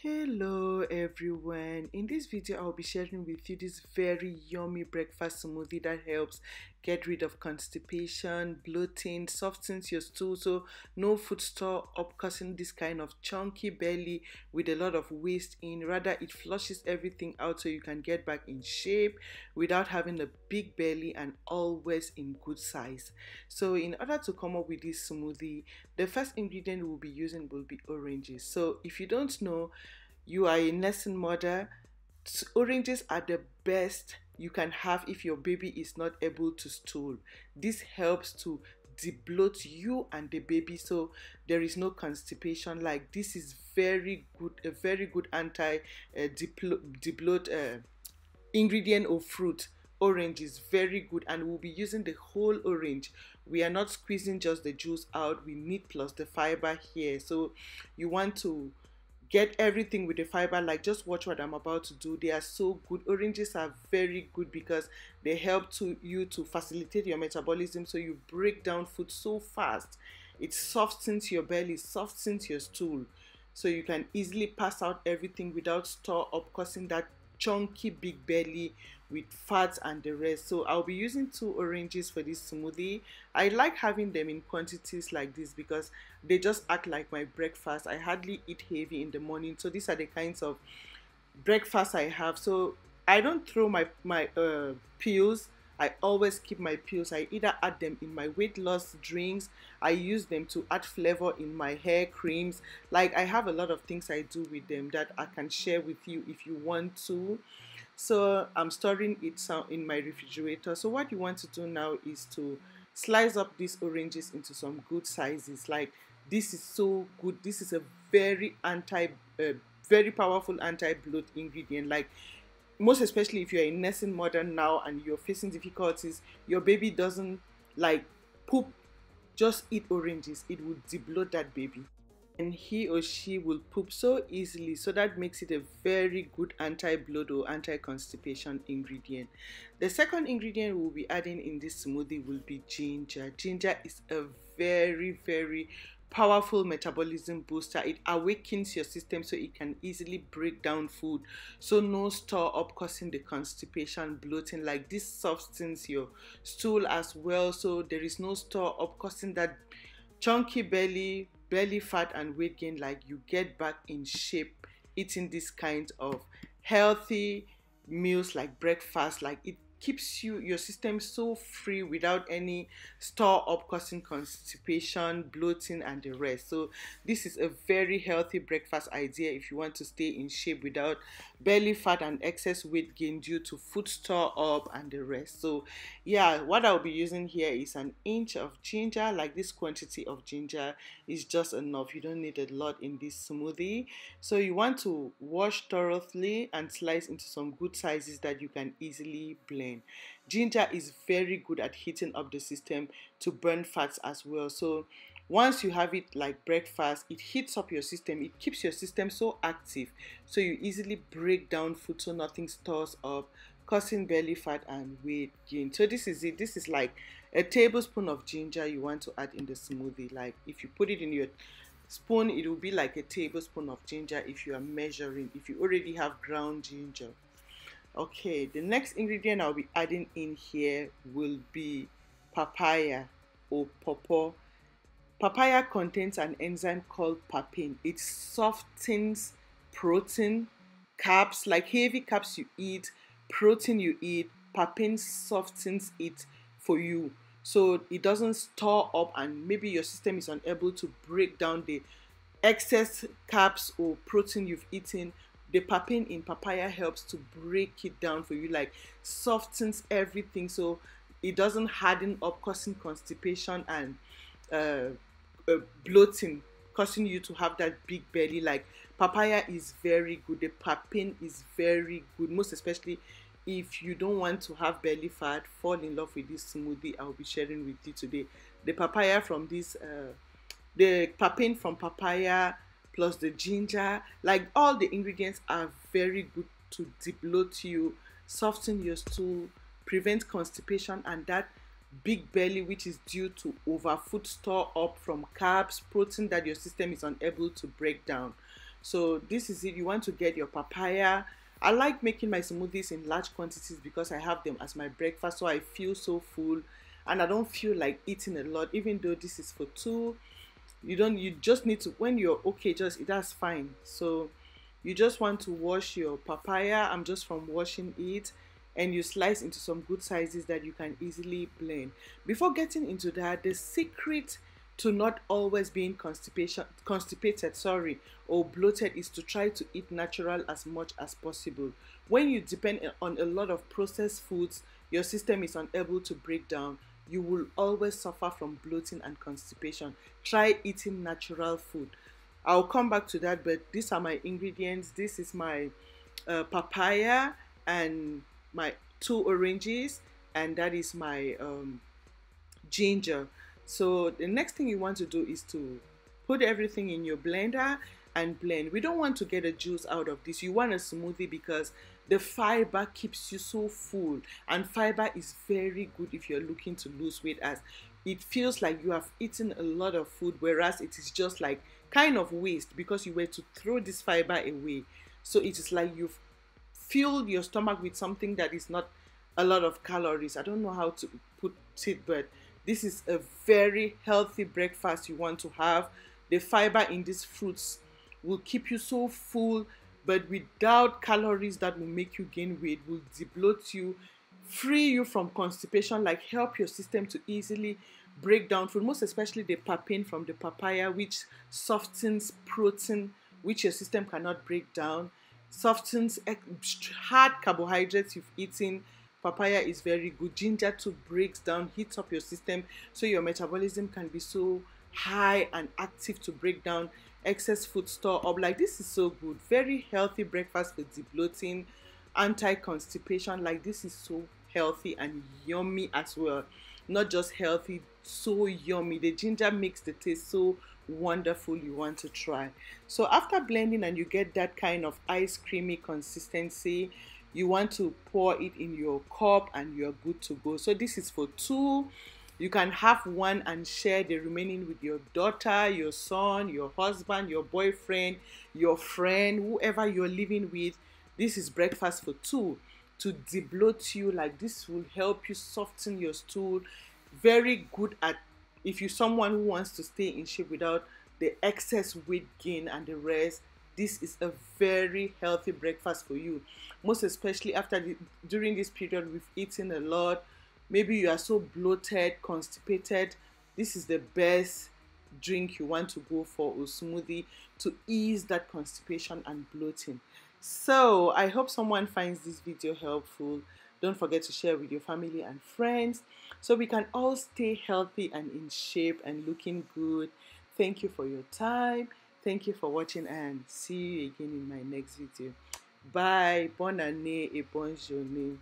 Hello everyone. In this video I'll be sharing with you this very yummy breakfast smoothie that helps get rid of constipation, bloating, softens your stool, so no food store up causing this kind of chunky belly with a lot of waste in. Rather, it flushes everything out so you can get back in shape without having a big belly and always in good size. So in order to come up with this smoothie, the first ingredient we'll be using will be oranges. So if you don't know, you are a nursing mother, oranges are the best you can have if your baby is not able to stool. This helps to debloat you and the baby so there is no constipation. Like, this is very good, a very good anti debloat ingredient of fruit. Orange is very good, and we'll be using the whole orange. We are not squeezing just the juice out, we need plus the fiber here. So you want to get everything with the fiber. Like, just watch what I'm about to do. They are so good. Oranges are very good because they help you to facilitate your metabolism, so you break down food so fast. It softens your belly, softens your stool, so you can easily pass out everything without store up causing that chunky big belly with fats and the rest. So I'll be using 2 oranges for this smoothie. I like having them in quantities like this because they just act like my breakfast. I hardly eat heavy in the morning, so these are the kinds of breakfast I have. So I don't throw my pills. I always keep my pills. I either add them in my weight loss drinks, I use them to add flavor in my hair creams. Like, I have a lot of things I do with them that I can share with you if you want to. So I'm storing it in my refrigerator. So what you want to do now is to slice up these oranges into some good sizes. Like, this is so good. This is a very very powerful anti-bloat ingredient. Like, most especially if you're a nursing mother now and you're facing difficulties, your baby doesn't like poop, just eat oranges. It will debloat that baby and he or she will poop so easily. So that makes it a very good anti-bloat or anti-constipation ingredient. The second ingredient we'll be adding in this smoothie will be ginger. Ginger is a very powerful metabolism booster. It awakens your system so it can easily break down food, so no store up causing the constipation, bloating. Like, this softens your stool as well, so there is no store up causing that chunky belly fat and weight gain. Like, you get back in shape eating this kind of healthy meals like breakfast. Like, it keeps your system so free without any store up causing constipation, bloating and the rest. So this is a very healthy breakfast idea if you want to stay in shape without belly fat and excess weight gain due to food store up and the rest. So yeah, what I'll be using here is an inch of ginger. Like, this quantity of ginger is just enough. You don't need a lot in this smoothie. So you want to wash thoroughly and slice into some good sizes that you can easily blend. Ginger is very good at heating up the system to burn fats as well. So once you have it like breakfast, it heats up your system. It keeps your system so active, so you easily break down food so nothing stores up, causing belly fat and weight gain. So this is it. This is like a tablespoon of ginger you want to add in the smoothie. Like, if you put it in your spoon, it will be like a tablespoon of ginger if you are measuring, if you already have ground ginger. Okay, the next ingredient I'll be adding in here will be papaya or pawpaw. Papaya contains an enzyme called papain. It softens protein, carbs, like heavy carbs you eat, protein you eat. Papain softens it for you, so it doesn't store up and maybe your system is unable to break down the excess carbs or protein you've eaten. The papain in papaya helps to break it down for you, like softens everything so it doesn't harden up, causing constipation and bloating, causing you to have that big belly. Like, papaya is very good. The papain is very good, most especially if you don't want to have belly fat. Fall in love with this smoothie I'll be sharing with you today. The papaya from this the papain from papaya plus the ginger, like, all the ingredients are very good to debloat you, soften your stool, prevent constipation and that big belly which is due to overfood store up from carbs, protein that your system is unable to break down. So this is it. You want to get your papaya. I like making my smoothies in large quantities because I have them as my breakfast, so I feel so full and I don't feel like eating a lot. Even though this is for two, you just need to, when you're okay, just that's fine. So you just want to wash your papaya. I'm just from washing it, and you slice into some good sizes that you can easily blend. Before getting into that, the secret to not always being constipated, sorry, or bloated is to try to eat natural as much as possible. When you depend on a lot of processed foods your system is unable to break down, you will always suffer from bloating and constipation. Try eating natural food. I'll come back to that, but these are my ingredients. This is my papaya and my two oranges, and that is my ginger. So the next thing you want to do is to put everything in your blender and blend. We don't want to get a juice out of this. You want a smoothie because the fiber keeps you so full, and fiber is very good if you're looking to lose weight, as it feels like you have eaten a lot of food, whereas it is just like kind of waste because you were to throw this fiber away. So it is like you've filled your stomach with something that is not a lot of calories. I don't know how to put it, but this is a very healthy breakfast you want to have. The fiber in these fruits will keep you so full, but without calories that will make you gain weight, will debloat you, free you from constipation, like help your system to easily break down food, most especially the papain from the papaya, which softens protein, which your system cannot break down, softens hard carbohydrates you've eaten. Papaya is very good. Ginger too breaks down, heats up your system, so your metabolism can be so high and active to break down excess food store up. Like, this is so good. Very healthy breakfast for debloating, anti-constipation. Like, this is so healthy and yummy as well. Not just healthy, so yummy. The ginger makes the taste so wonderful. You want to try. So after blending and you get that kind of ice creamy consistency, you want to pour it in your cup and you're good to go. So this is for two. You can have one and share the remaining with your daughter, your son, your husband, your boyfriend, your friend, whoever you're living with. This is breakfast for two to debloat you. Like, this will help you soften your stool. Very good at, if you're someone who wants to stay in shape without the excess weight gain and the rest. This is a very healthy breakfast for you, most especially after during this period we've eaten a lot. Maybe you are so bloated, constipated. This is the best drink you want to go for, or smoothie, to ease that constipation and bloating. So I hope someone finds this video helpful. Don't forget to share with your family and friends so we can all stay healthy and in shape and looking good. Thank you for your time. Thank you for watching, and see you again in my next video. Bye. Bonne année et bonne journée.